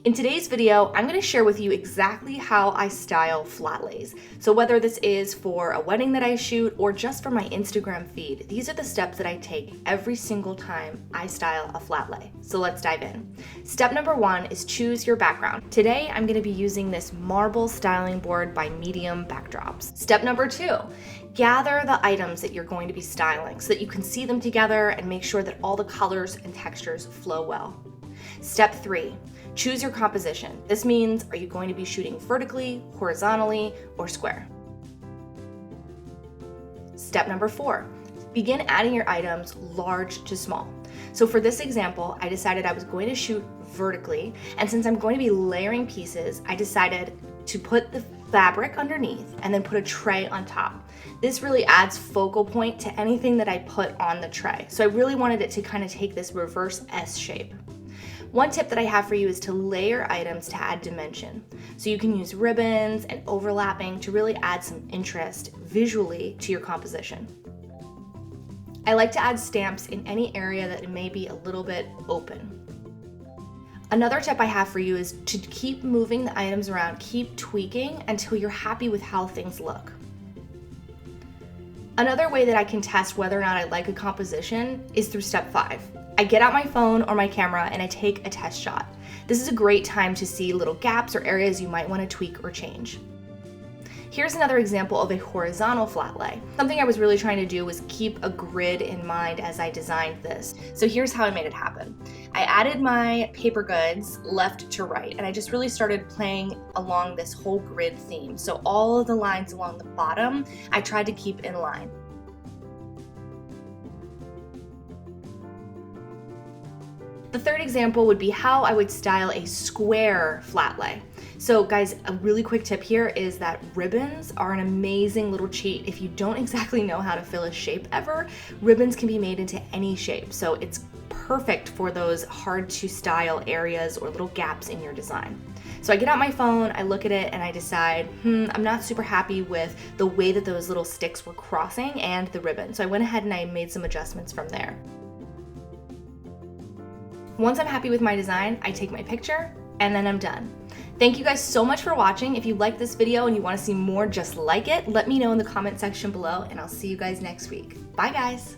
In today's video, I'm going to share with you exactly how I style flat lays. So whether this is for a wedding that I shoot or just for my Instagram feed, these are the steps that I take every single time I style a flat lay. So let's dive in. Step number 1 is choose your background. Today, I'm going to be using this marble styling board by Medium Backdrops. Step number 2, gather the items that you're going to be styling so that you can see them together and make sure that all the colors and textures flow well. Step 3, choose your composition. This means, are you going to be shooting vertically, horizontally, or square? Step number 4, begin adding your items large to small. So for this example, I decided I was going to shoot vertically, and since I'm going to be layering pieces, I decided to put the fabric underneath and then put a tray on top. This really adds focal point to anything that I put on the tray. So I really wanted it to kind of take this reverse S shape. One tip that I have for you is to layer items to add dimension. So you can use ribbons and overlapping to really add some interest visually to your composition. I like to add stamps in any area that may be a little bit open. Another tip I have for you is to keep moving the items around, keep tweaking until you're happy with how things look. Another way that I can test whether or not I like a composition is through step 5. I get out my phone or my camera and I take a test shot. This is a great time to see little gaps or areas you might want to tweak or change. Here's another example of a horizontal flat lay. Something I was really trying to do was keep a grid in mind as I designed this. So here's how I made it happen. I added my paper goods left to right, and I just really started playing along this whole grid theme. So all of the lines along the bottom, I tried to keep in line. The third example would be how I would style a square flat lay. So guys, a really quick tip here is that ribbons are an amazing little cheat. If you don't exactly know how to fill a shape ever, ribbons can be made into any shape. So it's perfect for those hard to style areas or little gaps in your design. So I get out my phone, I look at it, and I decide, I'm not super happy with the way that those little sticks were crossing and the ribbon. So I went ahead and I made some adjustments from there. Once I'm happy with my design, I take my picture and then I'm done. Thank you guys so much for watching. If you like this video and you want to see more just like it, let me know in the comment section below and I'll see you guys next week. Bye guys.